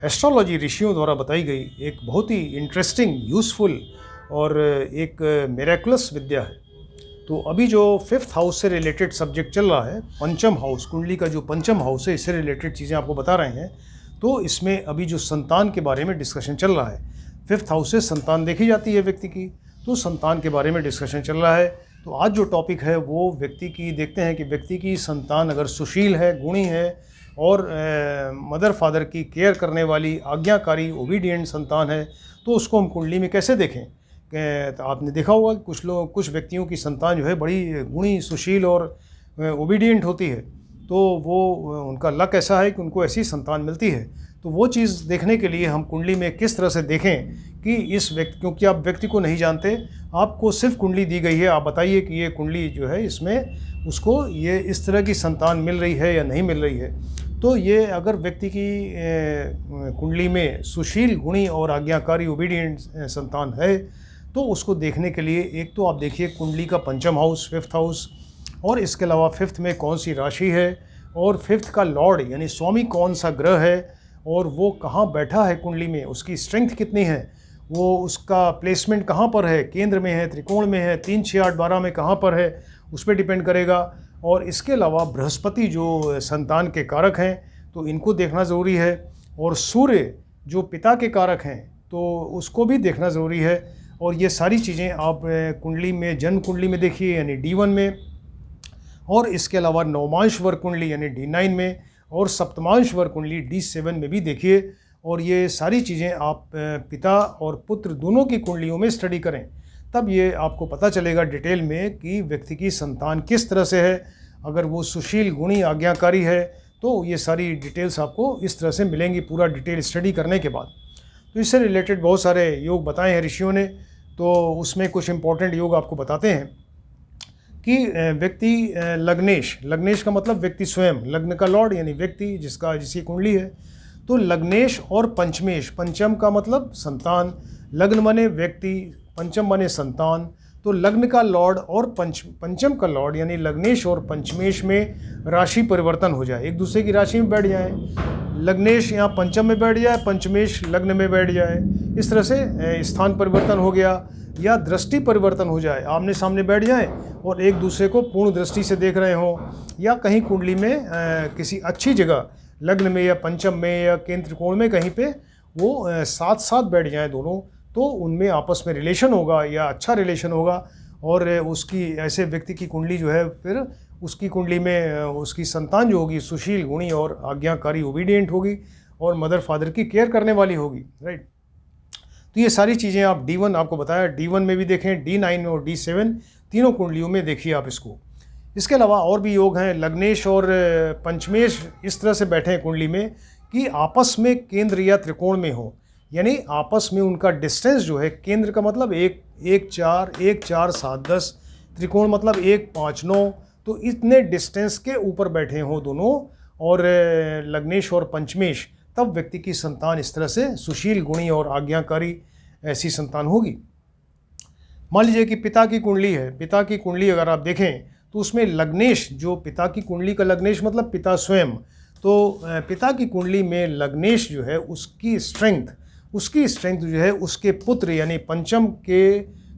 Astrology ऋषियों द्वारा बताई गई एक बहुत ही इंटरेस्टिंग, यूज़फुल और एक मिरेकुलस विद्या है। तो अभी जो फिफ्थ हाउस से रिलेटेड सब्जेक्ट चल रहा है, पंचम हाउस, कुंडली का जो पंचम हाउस है, इससे रिलेटेड चीज़ें आपको बता रहे हैं। तो इसमें अभी जो संतान के बारे में डिस्कशन चल रहा है, फिफ्थ हाउस से संतान देखी जाती है व्यक्ति की, तो संतान के बारे में डिस्कशन चल रहा है। तो आज जो टॉपिक है वो व्यक्ति की देखते हैं कि व्यक्ति की संतान अगर सुशील है, गुणी है और मदर फादर की केयर करने वाली, आज्ञाकारी, ओबीडियंट संतान है, तो उसको हम कुंडली में कैसे देखें। तो आपने देखा होगा कि कुछ व्यक्तियों की संतान जो है बड़ी गुणी, सुशील और ओबीडियंट होती है, तो वो उनका लक ऐसा है कि उनको ऐसी संतान मिलती है। तो वो चीज़ देखने के लिए हम कुंडली में किस तरह से देखें कि इस व्यक्ति, क्योंकि आप व्यक्ति को नहीं जानते, आपको सिर्फ कुंडली दी गई है, आप बताइए कि ये कुंडली जो है इसमें उसको ये इस तरह की संतान मिल रही है या नहीं मिल रही है। तो ये अगर व्यक्ति की कुंडली में सुशील, गुणी और आज्ञाकारी, ओबीडियंट संतान है, तो उसको देखने के लिए एक तो आप देखिए कुंडली का पंचम हाउस, फिफ्थ हाउस, और इसके अलावा फिफ्थ में कौन सी राशि है और फिफ्थ का लॉर्ड यानी स्वामी कौन सा ग्रह है और वो कहाँ बैठा है कुंडली में, उसकी स्ट्रेंथ कितनी है, वो उसका प्लेसमेंट कहाँ पर है, केंद्र में है, त्रिकोण में है, 3, 6, 8, 12 में कहाँ पर है, उस पर डिपेंड करेगा। और इसके अलावा बृहस्पति जो संतान के कारक हैं, तो इनको देखना ज़रूरी है। और सूर्य जो पिता के कारक हैं, तो उसको भी देखना ज़रूरी है। और ये सारी चीज़ें आप कुंडली में, जन्म कुंडली में देखिए यानी D1 में, और इसके अलावा नवमांश वर कुंडली यानी D9 में, और सप्तमांश वर कुंडली D7 में भी देखिए। और ये सारी चीज़ें आप पिता और पुत्र दोनों की कुंडलियों में स्टडी करें, तब ये आपको पता चलेगा डिटेल में कि व्यक्ति की संतान किस तरह से है। अगर वो सुशील, गुणी, आज्ञाकारी है, तो ये सारी डिटेल्स आपको इस तरह से मिलेंगी पूरा डिटेल स्टडी करने के बाद। तो इससे रिलेटेड बहुत सारे योग बताए हैं ऋषियों ने, तो उसमें कुछ इंपॉर्टेंट योग आपको बताते हैं कि व्यक्ति लग्नेश, लग्नेश का मतलब व्यक्ति स्वयं, लग्न का लॉर्ड यानी व्यक्ति जिसकी कुंडली है, तो लग्नेश और पंचमेश, पंचम का मतलब संतान, लग्न माने व्यक्ति, पंचम माने संतान, तो लग्न का लॉर्ड और पंचम का लॉर्ड यानी लग्नेश और पंचमेश में राशि परिवर्तन हो जाए, एक दूसरे की राशि में बैठ जाए। लग्नेश यहाँ पंचम में बैठ जाए, पंचमेश लग्न में बैठ जाए, इस तरह से स्थान परिवर्तन हो गया। या दृष्टि परिवर्तन हो जाए, आमने सामने बैठ जाए और एक दूसरे को पूर्ण दृष्टि से देख रहे हों, या कहीं कुंडली में किसी अच्छी जगह, लग्न में या पंचम में या केंद्र त्रिकोण में कहीं पे वो साथ साथ बैठ जाएं दोनों, तो उनमें आपस में रिलेशन होगा या अच्छा रिलेशन होगा। और उसकी, ऐसे व्यक्ति की कुंडली जो है, फिर उसकी कुंडली में उसकी संतान जो होगी सुशील, गुणी और आज्ञाकारी, ओबीडियंट होगी और मदर फादर की केयर करने वाली होगी, राइट। तो ये सारी चीज़ें आप D1 आपको बताया, D1 में भी देखें, D9 में और D7 तीनों कुंडलियों में देखिए आप इसको। इसके अलावा और भी योग हैं, लग्नेश और पंचमेश इस तरह से बैठे हैं कुंडली में कि आपस में केंद्र या त्रिकोण में हो, यानी आपस में उनका डिस्टेंस जो है, केंद्र का मतलब 1, 4, 1, 4, 7, 10, त्रिकोण मतलब 1, 5, 9, तो इतने डिस्टेंस के ऊपर बैठे हों दोनों, और लग्नेश और पंचमेश, तब व्यक्ति की संतान इस तरह से सुशील, गुणी और आज्ञाकारी ऐसी संतान होगी। मान लीजिए कि पिता की कुंडली है, पिता की कुंडली अगर आप देखें तो उसमें लग्नेश, जो पिता की कुंडली का लग्नेश मतलब पिता स्वयं, तो पिता की कुंडली में लग्नेश जो है उसकी स्ट्रेंथ जो है उसके पुत्र यानी पंचम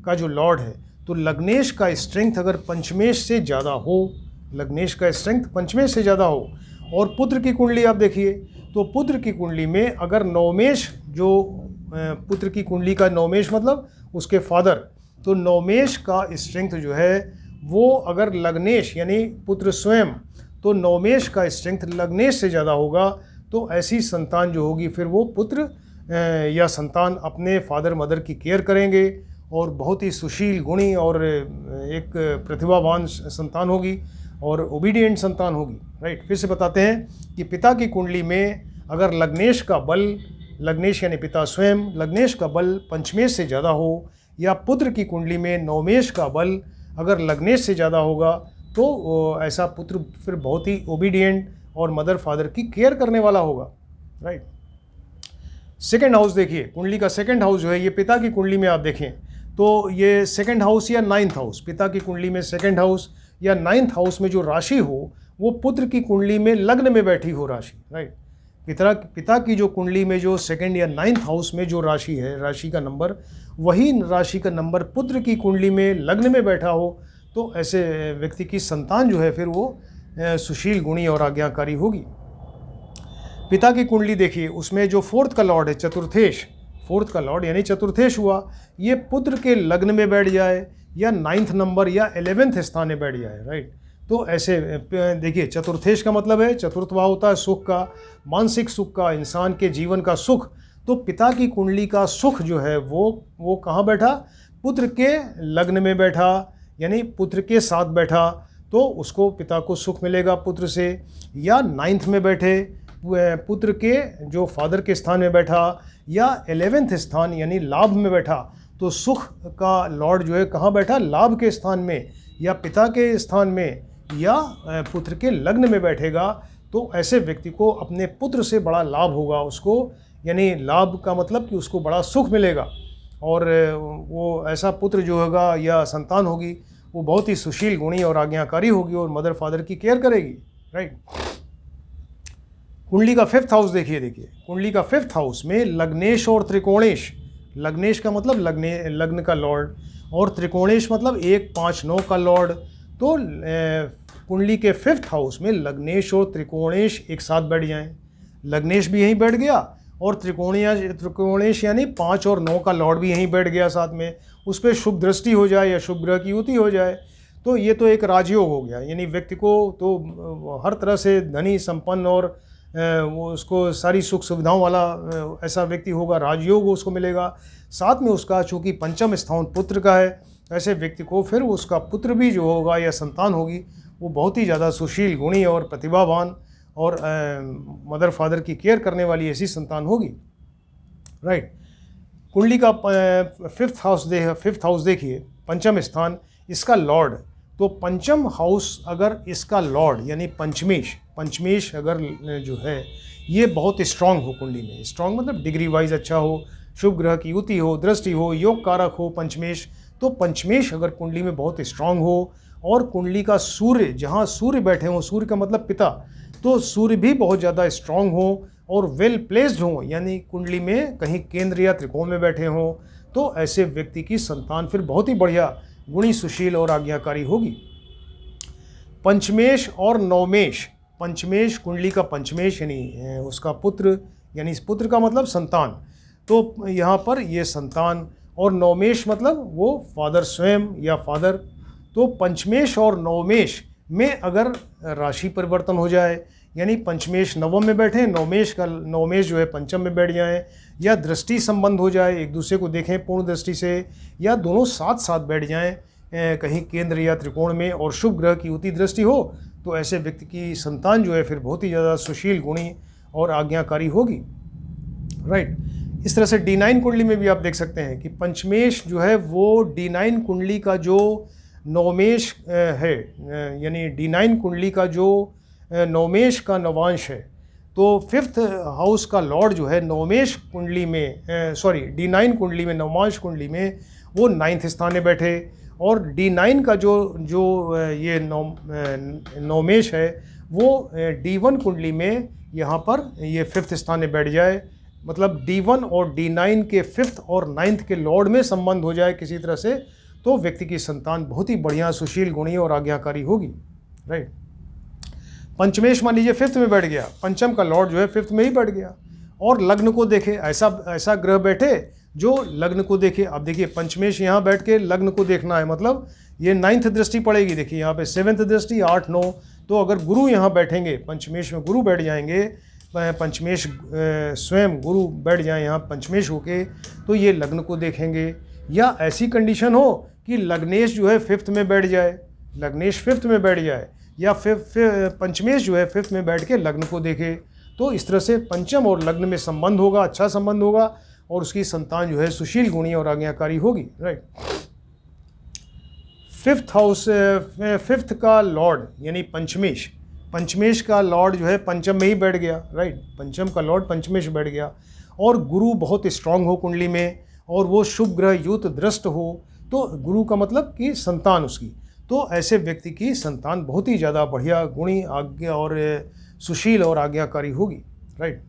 का जो लॉर्ड है, तो लग्नेश का स्ट्रेंथ अगर पंचमेश से ज़्यादा हो, लग्नेश का स्ट्रेंथ पंचमेश से ज़्यादा हो, और पुत्र की कुंडली आप देखिए, तो पुत्र की कुंडली में अगर नवमेश, जो पुत्र की कुंडली का नवमेश मतलब उसके फादर, तो नवमेश का स्ट्रेंथ जो है वो अगर लग्नेश यानी पुत्र स्वयं, तो नवमेश का स्ट्रेंथ लग्नेश से ज़्यादा होगा, तो ऐसी संतान जो होगी फिर वो पुत्र या संतान अपने फादर मदर की केयर करेंगे और बहुत ही सुशील, गुणी और एक प्रतिभावान संतान होगी और ओबीडियंट संतान होगी, राइट। फिर से बताते हैं कि पिता की कुंडली में अगर लग्नेश का बल, लग्नेश यानी पिता स्वयं, लग्नेश का बल पंचमेश से ज़्यादा हो, या पुत्र की कुंडली में नवमेश का बल अगर लग्नेश से ज़्यादा होगा, तो ऐसा पुत्र फिर बहुत ही ओबीडियंट और मदर फादर की केयर करने वाला होगा, राइट। सेकेंड हाउस देखिए, कुंडली का सेकेंड हाउस जो है, ये पिता की कुंडली में आप देखें तो ये सेकेंड हाउस या 9th हाउस, पिता की कुंडली में सेकेंड हाउस या 9th हाउस में जो राशि हो, वो पुत्र की कुंडली में लग्न में बैठी हो राशि, राइट। पिता की जो कुंडली में जो सेकंड या 9th हाउस में जो राशि है, राशि का नंबर, वही राशि का नंबर पुत्र की कुंडली में लग्न में बैठा हो, तो ऐसे व्यक्ति की संतान जो है फिर वो सुशील, गुणी और आज्ञाकारी होगी। पिता की कुंडली देखिए, उसमें जो 4th का लॉर्ड है चतुर्थेश, 4th का लॉर्ड यानी चतुर्थेश हुआ, ये पुत्र के लग्न में बैठ जाए या 9th नंबर या 11th स्थान में बैठ जाए, राइट। तो ऐसे देखिए, चतुर्थेश का मतलब है, चतुर्थ भाव होता है सुख का, मानसिक सुख का, इंसान के जीवन का सुख। तो पिता की कुंडली का सुख जो है वो कहाँ बैठा? पुत्र के लग्न में बैठा, यानी पुत्र के साथ बैठा, तो उसको पिता को सुख मिलेगा पुत्र से। या 9th में बैठे, पुत्र के जो फादर के स्थान में बैठा, या 11th स्थान यानी लाभ में बैठा, तो सुख का लॉर्ड जो है कहाँ बैठा? लाभ के स्थान में, या पिता के स्थान में, या पुत्र के लग्न में बैठेगा। तो ऐसे व्यक्ति को अपने पुत्र से बड़ा लाभ होगा उसको, यानी लाभ का मतलब कि उसको बड़ा सुख मिलेगा, और वो ऐसा पुत्र जो होगा या संतान होगी वो बहुत ही सुशील, गुणी और आज्ञाकारी होगी और मदर फादर की केयर करेगी, राइट। कुंडली का 5th हाउस देखिए, कुंडली का 5th हाउस में लग्नेश और त्रिकोणेश, लग्नेश का मतलब लग्न का लॉर्ड, और त्रिकोणेश मतलब 1, 5, 9 का लॉर्ड। तो कुंडली के 5th हाउस में लग्नेश और त्रिकोणेश एक साथ बैठ जाएं, लग्नेश भी यहीं बैठ गया और त्रिकोणेश यानी 5 और 9 का लॉर्ड भी यहीं बैठ गया साथ में, उस पर शुभ दृष्टि हो जाए या शुभ ग्रह की युति हो जाए, तो ये तो एक राजयोग हो गया। यानी व्यक्ति को तो हर तरह से धनी, संपन्न और वो उसको सारी सुख सुविधाओं वाला ऐसा व्यक्ति होगा, राजयोग उसको मिलेगा। साथ में उसका चूँकि पंचम स्थान पुत्र का है, ऐसे व्यक्ति को फिर उसका पुत्र भी जो होगा या संतान होगी वो बहुत ही ज़्यादा सुशील, गुणी और प्रतिभावान और मदर फादर की केयर करने वाली ऐसी संतान होगी, राइट। कुंडली का 5th हाउस देखिए, पंचम स्थान, इसका लॉर्ड। तो पंचम हाउस अगर इसका लॉर्ड यानी पंचमेश अगर जो है ये बहुत स्ट्रांग हो कुंडली में, स्ट्रांग मतलब डिग्री वाइज अच्छा हो, शुभ ग्रह की युति हो, दृष्टि हो, योग कारक हो पंचमेश, तो पंचमेश अगर कुंडली में बहुत स्ट्रांग हो, और कुंडली का सूर्य, जहाँ सूर्य बैठे हों, सूर्य का मतलब पिता, तो सूर्य भी बहुत ज़्यादा स्ट्रांग हो और वेल प्लेस्ड हो, यानी कुंडली में कहीं केंद्र या त्रिकोण में बैठे हों, तो ऐसे व्यक्ति की संतान फिर बहुत ही बढ़िया, गुणी, सुशील और आज्ञाकारी होगी। पंचमेश और नवमेश, पंचमेश, कुंडली का पंचमेश यानी उसका पुत्र, यानी इस पुत्र का मतलब संतान, तो यहाँ पर ये संतान, और नवमेश मतलब वो फादर स्वयं या फादर। तो पंचमेश और नवमेश में अगर राशि परिवर्तन हो जाए, यानी पंचमेश नवम में बैठे, नवमेश जो है पंचम में बैठ जाए, या दृष्टि संबंध हो जाए, एक दूसरे को देखें पूर्ण दृष्टि से, या दोनों साथ साथ बैठ जाएं कहीं केंद्र या त्रिकोण में, और शुभ ग्रह की युति दृष्टि हो, तो ऐसे व्यक्ति की संतान जो है फिर बहुत ही ज़्यादा सुशील, गुणी और आज्ञाकारी होगी, राइट। इस तरह से D9 कुंडली में भी आप देख सकते हैं कि पंचमेश जो है वो D9 कुंडली का जो नवमेश है, यानी D9 कुंडली का जो नवमेश का नवांश है, तो 5th हाउस का लॉर्ड जो है नवमेश कुंडली में D9 कुंडली में, नवमांश कुंडली में वो 9th स्थान में बैठे, और D9 का जो ये नवमेश है वो D1 कुंडली में यहाँ पर ये 5th स्थान में बैठ जाए, मतलब D1 और D9 के 5th और 9th के लॉर्ड में संबंध हो जाए किसी तरह से, तो व्यक्ति की संतान बहुत ही बढ़िया, सुशील, गुणी और आज्ञाकारी होगी, राइट। पंचमेश मान लीजिए 5th में बैठ गया, पंचम का लॉर्ड जो है 5th में ही बैठ गया, और लग्न को देखे, ऐसा ग्रह बैठे जो लग्न को देखे। अब देखिए पंचमेश यहाँ बैठ के लग्न को देखना है, मतलब ये 9th दृष्टि पड़ेगी, देखिए यहाँ पे 7th दृष्टि, 8, 9, तो अगर गुरु यहाँ बैठेंगे, पंचमेश में गुरु बैठ जाएंगे, पंचमेश स्वयं गुरु बैठ जाए यहाँ पंचमेश होके, तो ये लग्न को देखेंगे। या ऐसी कंडीशन हो कि लग्नेश जो है 5th में बैठ जाए, लग्नेश 5th में बैठ जाए, या पंचमेश जो है 5th में बैठ के लग्न को देखे, तो इस तरह से पंचम और लग्न में संबंध होगा, अच्छा संबंध होगा, और उसकी संतान जो है सुशील, गुणी और आज्ञाकारी होगी, राइट। 5th हाउस, 5th का लॉर्ड यानी पंचमेश का लॉर्ड जो है पंचम में ही बैठ गया, राइट। पंचम का लॉर्ड पंचमेश बैठ गया, और गुरु बहुत स्ट्रांग हो कुंडली में, और वो शुभ ग्रह युत दृष्ट हो, तो गुरु का मतलब कि संतान उसकी, तो ऐसे व्यक्ति की संतान बहुत ही ज़्यादा बढ़िया, गुणी, आज्ञा और सुशील और आज्ञाकारी होगी, राइट।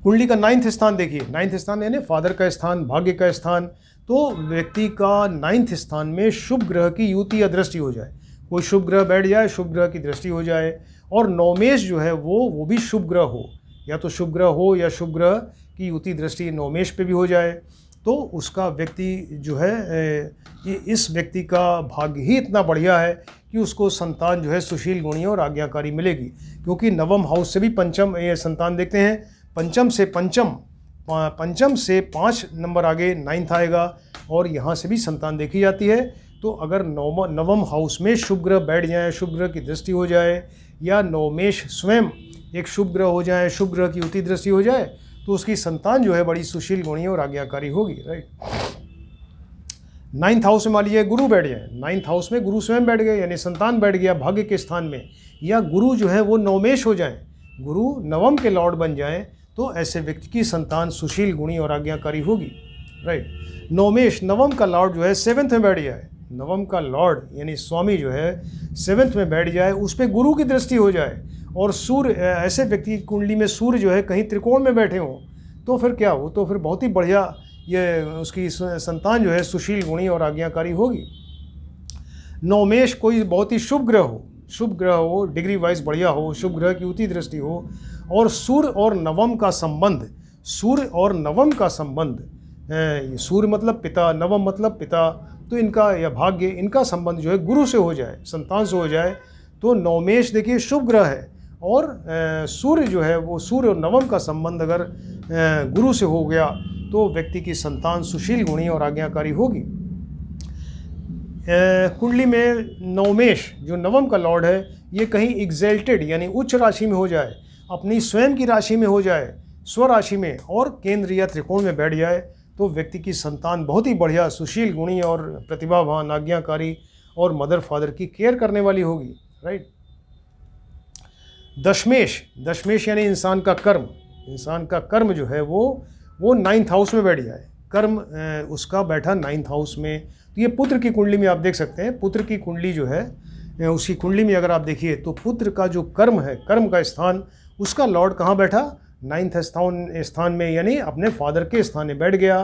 कुंडली का 9th स्थान देखिए, 9th स्थान यानी फादर का स्थान, भाग्य का स्थान। तो व्यक्ति का 9th स्थान में शुभ ग्रह की युति या दृष्टि हो जाए, कोई शुभ ग्रह बैठ जाए, शुभ ग्रह की दृष्टि हो जाए, और नवमेश जो है वो भी शुभ ग्रह हो, या तो शुभ ग्रह हो या शुभ ग्रह की युति दृष्टि नवमेश पे भी हो जाए, तो उसका व्यक्ति जो है इस व्यक्ति का भाग्य ही इतना बढ़िया है कि उसको संतान जो है सुशील, गुणी और आज्ञाकारी मिलेगी। क्योंकि नवम हाउस से भी पंचम ये संतान देखते हैं, पंचम से 5 नंबर आगे 9th आएगा, और यहाँ से भी संतान देखी जाती है। तो अगर नवम हाउस में शुभ ग्रह बैठ जाए, शुभ ग्रह की दृष्टि हो जाए, या नवमेश स्वयं एक शुभ ग्रह हो जाए, शुभ ग्रह की युति दृष्टि हो जाए, तो उसकी संतान जो है बड़ी सुशील, गुणी और आज्ञाकारी होगी, राइट। 9th हाउस में मान लीजिए गुरु बैठ जाए, 9th हाउस में गुरु स्वयं बैठ गए, यानी संतान बैठ गया भाग्य के स्थान में, या गुरु जो है वो नवमेश हो जाए, गुरु नवम के लॉर्ड बन जाए, तो ऐसे व्यक्ति की संतान सुशील, गुणी और आज्ञाकारी होगी, राइट। नवमेश नवम का लॉर्ड जो है 7th में बैठ जाए, नवम का लॉर्ड यानी स्वामी जो है 7th में बैठ जाए, उस पर गुरु की दृष्टि हो जाए, और सूर्य, ऐसे व्यक्ति की कुंडली में सूर्य जो है कहीं त्रिकोण में बैठे हों, तो फिर क्या हो, तो फिर बहुत ही बढ़िया ये उसकी संतान जो है सुशील, गुणी और आज्ञाकारी होगी। नवमेश कोई बहुत ही शुभ ग्रह हो, डिग्री वाइज बढ़िया हो, शुभ ग्रह की युति दृष्टि हो, और सूर्य और नवम का संबंध, सूर्य मतलब पिता, नवम मतलब पिता, तो इनका या भाग्य, इनका संबंध जो है गुरु से हो जाए, संतान से हो जाए, तो नवमेश देखिए शुभ ग्रह है, और सूर्य जो है वो सूर्य और नवम का संबंध अगर गुरु से हो गया, तो व्यक्ति की संतान सुशील, गुणी और आज्ञाकारी होगी। कुंडली में नवमेश जो नवम का लॉर्ड है, ये कहीं एग्जैल्टेड यानी उच्च राशि में हो जाए, अपनी स्वयं की राशि में हो जाए, स्वराशि में, और केंद्र या त्रिकोण में बैठ जाए, तो व्यक्ति की संतान बहुत ही बढ़िया सुशील, गुणी और प्रतिभावान, आज्ञाकारी और मदर फादर की केयर करने वाली होगी, राइट। दशमेश यानी इंसान का कर्म जो है वो 9th हाउस में बैठ जाए, कर्म उसका बैठा 9th हाउस में। तो ये पुत्र की कुंडली में आप देख सकते हैं, पुत्र की कुंडली जो है उसकी कुंडली में अगर आप देखिए, तो पुत्र का जो कर्म है, कर्म का स्थान, उसका लॉर्ड कहाँ बैठा, 9th स्थान में, यानी अपने फादर के स्थान में बैठ गया,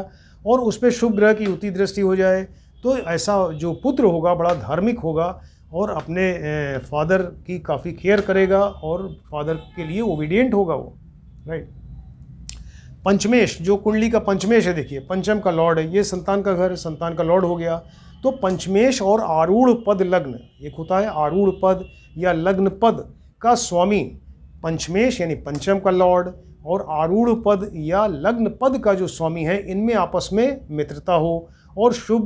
और उस पर शुभ ग्रह की युति दृष्टि हो जाए, तो ऐसा जो पुत्र होगा बड़ा धार्मिक होगा, और अपने फादर की काफ़ी केयर करेगा, और फादर के लिए ओबीडियंट होगा वो, राइट। पंचमेश जो कुंडली का पंचमेश है, देखिए पंचम का लॉर्ड है, ये संतान का घर, संतान का लॉर्ड हो गया। तो पंचमेश और आरूढ़ पद लग्न, एक होता है आरूढ़ पद या लग्न पद का स्वामी, पंचमेश यानी पंचम का लॉर्ड, और आरूढ़ पद या लग्न पद का जो स्वामी है, इनमें आपस में मित्रता हो, और शुभ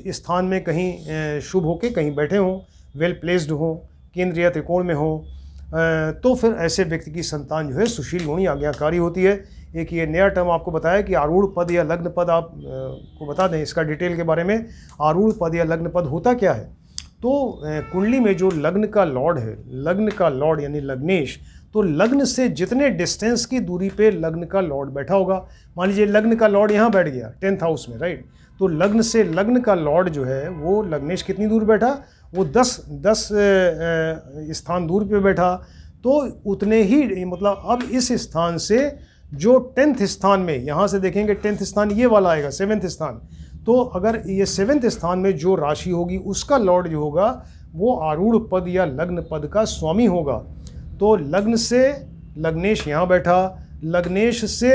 स्थान में कहीं शुभ होके कहीं बैठे हों, वेल प्लेस्ड हो, केंद्र या त्रिकोण में हो, तो फिर ऐसे व्यक्ति की संतान जो है सुशील, गुणी, आज्ञाकारी होती है। एक ये नया टर्म आपको बताया कि आरूढ़ पद या लग्न पद, आप को बता दें इसका डिटेल के बारे में। आरूढ़ पद या लग्न पद होता क्या है, तो कुंडली में जो लग्न का लॉर्ड है, लग्न का लॉर्ड यानी लग्नेश, तो लग्न से जितने डिस्टेंस की दूरी पे लग्न का लॉर्ड बैठा होगा, मान लीजिए लग्न का लॉर्ड यहाँ बैठ गया 10th हाउस में, राइट, तो लग्न से लग्न का लॉर्ड जो है वो लग्नेश कितनी दूर बैठा, वो 10 स्थान दूर पे बैठा, तो उतने ही, मतलब अब इस स्थान से जो 10th स्थान में, यहाँ से देखेंगे 10th स्थान ये वाला आएगा, 7th स्थान, तो अगर ये 7th स्थान में जो राशि होगी उसका लॉर्ड जो होगा वो आरूढ़ पद या लग्न पद का स्वामी होगा। तो लग्न से लग्नेश यहाँ बैठा, लग्नेश से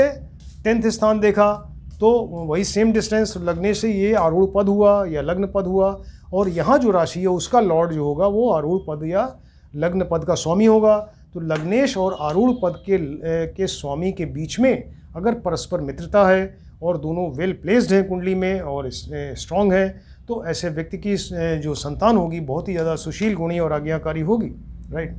10th स्थान देखा, तो वही सेम डिस्टेंस लग्नेश से ये आरूढ़ पद हुआ या लग्न पद हुआ, और यहाँ जो राशि है उसका लॉर्ड जो होगा वो आरूढ़ पद या लग्न पद का स्वामी होगा। तो लग्नेश और आरूढ़ पद के स्वामी के बीच में अगर परस्पर मित्रता है और दोनों वेल प्लेस्ड हैं कुंडली में और स्ट्रांग है, तो ऐसे व्यक्ति की जो संतान होगी बहुत ही ज़्यादा सुशील, गुणी और आज्ञाकारी होगी, राइट।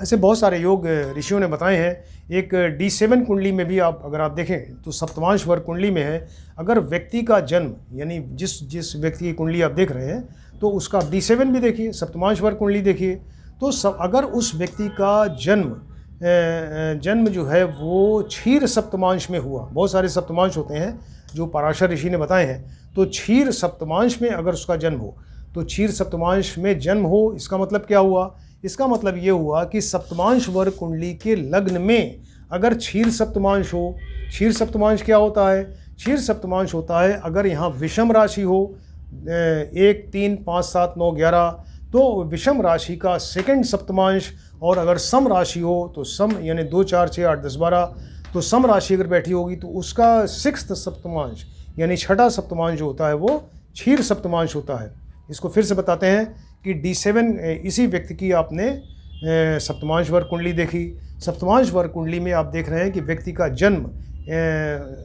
ऐसे बहुत सारे योग ऋषियों ने बताए हैं। एक D7 कुंडली में भी आप अगर आप देखें तो सप्तमांश वर्ग कुंडली में है, अगर व्यक्ति का जन्म यानी जिस व्यक्ति की कुंडली आप देख रहे हैं तो उसका D7 भी देखिए, सप्तमांश वर्ग कुंडली देखिए, तो अगर उस व्यक्ति का जन्म जो है वो क्षीर सप्तमांश में हुआ, बहुत सारे सप्तमांश होते हैं जो पराशर ऋषि ने बताए हैं, तो क्षीर सप्तमांश में अगर उसका जन्म हो, तो क्षीर सप्तमांश में जन्म हो, इसका मतलब क्या हुआ, इसका मतलब ये हुआ कि सप्तमांश वर्ग कुंडली के लग्न में अगर क्षीर सप्तमांश हो, क्षीर सप्तमांश क्या होता है? क्षीर सप्तमांश होता है अगर यहाँ विषम राशि हो 1, 3, 5, 7, 9, 11, तो विषम राशि का सेकंड सप्तमांश, और अगर सम राशि हो तो सम यानी 2, 4, 6, 8, 10, 12, तो सम राशि अगर बैठी होगी तो उसका सिक्स्थ सप्तमांश यानी छठा सप्तमांश जो होता है वो क्षीर सप्तमांश होता है। इसको फिर से बताते हैं कि D7 इसी व्यक्ति की आपने सप्तमांश वर्ग कुंडली देखी। सप्तमांश वर्ग कुंडली में आप देख रहे हैं कि व्यक्ति का जन्म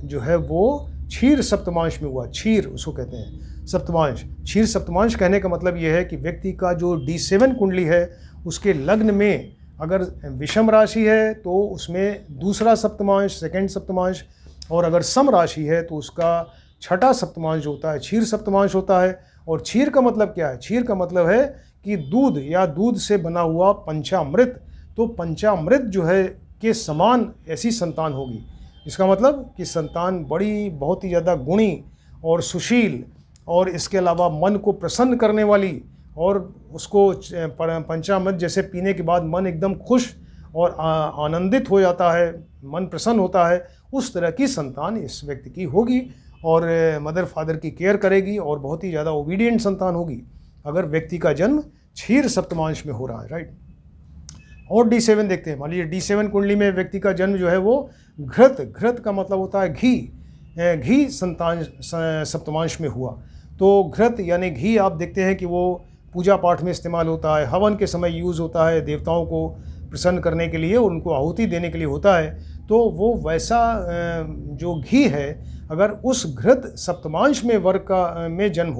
जो है वो क्षीर सप्तमांश में हुआ। क्षीर उसको कहते हैं सप्तमांश। क्षीर सप्तमांश कहने का मतलब ये है कि व्यक्ति का जो D7 कुंडली है उसके लग्न में अगर विषम राशि है तो उसमें दूसरा सप्तमांश, सेकंड सप्तमांश, और अगर सम राशि है तो उसका छठा सप्तमांश जो होता है क्षीर सप्तमांश होता है। और क्षीर का मतलब क्या है? क्षीर का मतलब है कि दूध या दूध से बना हुआ पंचामृत। तो पंचामृत जो है के समान ऐसी संतान होगी। इसका मतलब कि संतान बड़ी बहुत ही ज़्यादा गुणी और सुशील, और इसके अलावा मन को प्रसन्न करने वाली, और उसको पंचामृत जैसे पीने के बाद मन एकदम खुश और आनंदित हो जाता है, मन प्रसन्न होता है, उस तरह की संतान इस व्यक्ति की होगी। और मदर फादर की केयर करेगी और बहुत ही ज़्यादा ओबीडियंट संतान होगी अगर व्यक्ति का जन्म क्षीर सप्तमांश में हो रहा है, राइट। और D7 देखते हैं। मान लीजिए D7 कुंडली में व्यक्ति का जन्म जो है वो घृत, घृत का मतलब होता है घी, घी संतान सप्तमांश में हुआ। तो घृत यानी घी आप देखते हैं कि वो पूजा पाठ में इस्तेमाल होता है, हवन के समय यूज़ होता है, देवताओं को प्रसन्न करने के लिए, उनको आहुति देने के लिए होता है। तो वो वैसा जो घी है अगर उस घृत सप्तमांश में वर्ग का में जन्म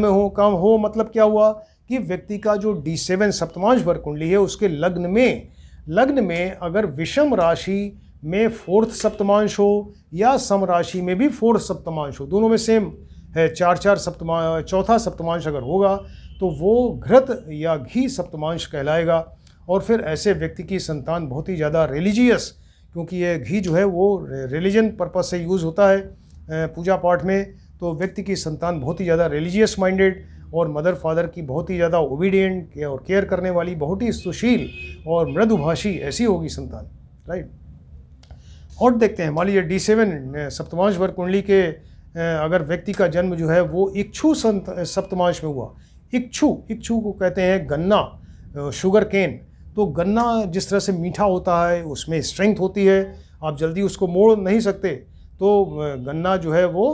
हो कम हो, मतलब क्या हुआ कि व्यक्ति का जो D7 सप्तमांश वर्ग कुंडली है उसके लग्न में अगर विषम राशि में फोर्थ सप्तमांश हो या सम राशि में भी फोर्थ सप्तमांश हो, दोनों में सेम है, 4 चौथा सप्तमांश अगर होगा तो वो घृत या घी सप्तमांश कहलाएगा। और फिर ऐसे व्यक्ति की संतान बहुत ही ज़्यादा रिलीजियस, क्योंकि ये घी जो है वो रिलीजन पर्पस से यूज़ होता है पूजा पाठ में, तो व्यक्ति की संतान बहुत ही ज़्यादा रिलीजियस माइंडेड और मदर फादर की बहुत ही ज़्यादा ओबीडियंट और केयर करने वाली, बहुत ही सुशील और मृदुभाषी ऐसी होगी संतान, राइट। और देखते हैं, मान लीजिए D7 सप्तमांश वर्ग कुंडली के अगर व्यक्ति का जन्म जो है वो इक्षु सप्तमांश में हुआ। इक्षु को कहते हैं गन्ना, शुगर केन। तो गन्ना जिस तरह से मीठा होता है उसमें स्ट्रेंथ होती है, आप जल्दी उसको मोड़ नहीं सकते। तो गन्ना जो है वो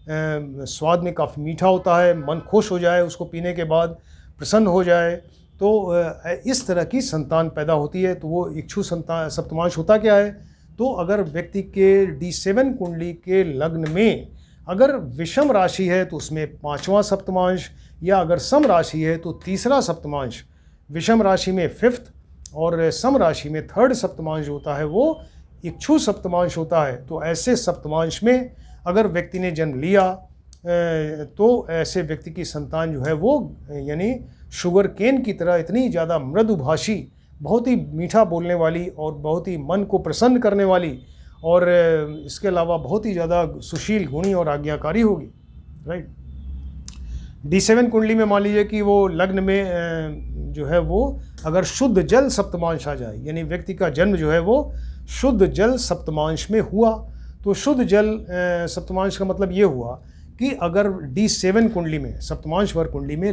स्वाद में काफ़ी मीठा होता है, मन खुश हो जाए उसको पीने के बाद, प्रसन्न हो जाए, तो इस तरह की संतान पैदा होती है। तो वो इक्षु सप्तमांश होता क्या है? तो अगर व्यक्ति के D7 कुंडली के लग्न में अगर विषम राशि है तो उसमें 5वां सप्तमांश, या अगर सम राशि है तो तीसरा सप्तमांश, विषम राशि में 5th और सम राशि में 3rd सप्तमांश होता है वो इक्षु सप्तमांश होता है। तो ऐसे सप्तमांश में अगर व्यक्ति ने जन्म लिया तो ऐसे व्यक्ति की संतान जो है वो यानी शुगर केन की तरह इतनी ज़्यादा मृदुभाषी, बहुत ही मीठा बोलने वाली और बहुत ही मन को प्रसन्न करने वाली, और इसके अलावा बहुत ही ज़्यादा सुशील, गुणी और आज्ञाकारी होगी, राइट। D7 कुंडली में मान लीजिए कि वो लग्न में जो है वो अगर शुद्ध जल सप्तमांश आ जाए, यानी व्यक्ति का जन्म जो है वो शुद्ध जल सप्तमांश में हुआ। तो शुद्ध जल सप्तमांश का मतलब ये हुआ कि अगर D7 कुंडली में, सप्तमांश वर्ग कुंडली में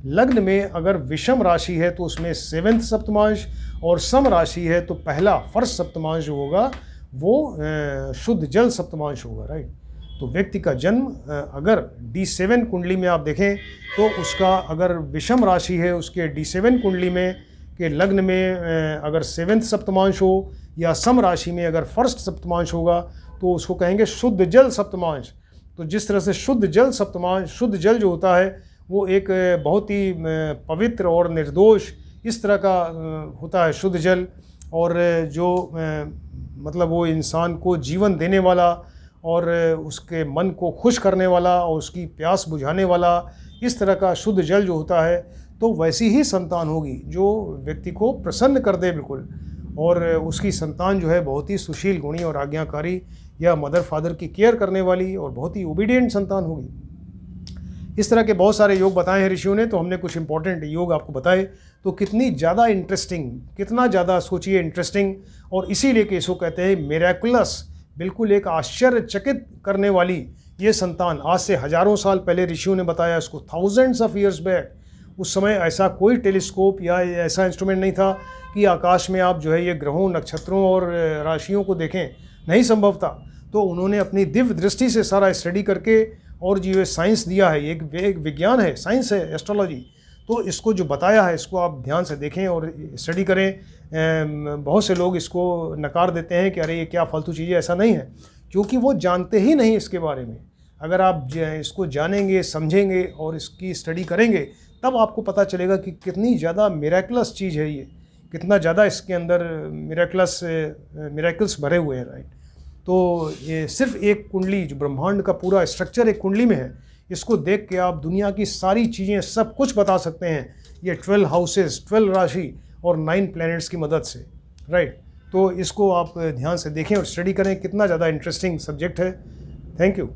लग्न में अगर विषम राशि है तो उसमें 7th सप्तमांश, और सम राशि है तो पहला फर्स्ट सप्तमांश जो होगा वो शुद्ध जल सप्तमांश होगा, राइट। तो व्यक्ति का जन्म अगर D7 कुंडली में आप देखें तो उसका अगर विषम राशि है उसके D7 कुंडली में के लग्न में अगर 7th सप्तमांश हो या सम राशि में अगर फर्स्ट सप्तमांश होगा तो उसको कहेंगे शुद्ध जल सप्तमांश। तो जिस तरह से शुद्ध जल सप्तमांश, शुद्ध जल जो होता है वो एक बहुत ही पवित्र और निर्दोष इस तरह का होता है शुद्ध जल, और जो मतलब वो इंसान को जीवन देने वाला और उसके मन को खुश करने वाला और उसकी प्यास बुझाने वाला, इस तरह का शुद्ध जल जो होता है, तो वैसी ही संतान होगी जो व्यक्ति को प्रसन्न कर दे बिल्कुल, और उसकी संतान जो है बहुत ही सुशील, गुणी और आज्ञाकारी या मदर फादर की केयर करने वाली और बहुत ही ओबीडियंट संतान होगी। इस तरह के बहुत सारे योग बताए हैं ऋषियों ने, तो हमने कुछ इंपॉर्टेंट योग आपको बताए। तो कितनी ज़्यादा इंटरेस्टिंग, कितना ज़्यादा सोचिए इंटरेस्टिंग, और इसीलिए कि इसको कहते हैं मिरेकुलस, बिल्कुल एक आश्चर्यचकित करने वाली ये संतान। आज से हज़ारों साल पहले ऋषियों ने बताया इसको, थाउजेंड्स ऑफ ईयर्स बैक। उस समय ऐसा कोई टेलीस्कोप या ऐसा इंस्ट्रूमेंट नहीं था कि आकाश में आप जो है ये ग्रहों, नक्षत्रों और राशियों को देखें, नहीं संभव था। तो उन्होंने अपनी दिव्य दृष्टि से सारा स्टडी करके, और जो ये साइंस दिया है, एक विज्ञान है, साइंस है एस्ट्रोलॉजी, तो इसको जो बताया है इसको आप ध्यान से देखें और स्टडी करें। बहुत से लोग इसको नकार देते हैं कि अरे ये क्या फालतू चीज़ें, ऐसा नहीं है, क्योंकि वो जानते ही नहीं इसके बारे में। अगर आप इसको जानेंगे, समझेंगे और इसकी स्टडी करेंगे, तब आपको पता चलेगा कि कितनी ज़्यादा मिरेकुलस चीज़ है ये, कितना ज़्यादा इसके अंदर मिरेकल्स भरे हुए हैं, राइट। तो ये सिर्फ एक कुंडली, जो ब्रह्मांड का पूरा स्ट्रक्चर एक कुंडली में है, इसको देख के आप दुनिया की सारी चीज़ें, सब कुछ बता सकते हैं, ये 12 हाउसेस, 12 राशि और 9 प्लैनेट्स की मदद से, राइट। तो इसको आप ध्यान से देखें और स्टडी करें, कितना ज़्यादा इंटरेस्टिंग सब्जेक्ट है। Thank you.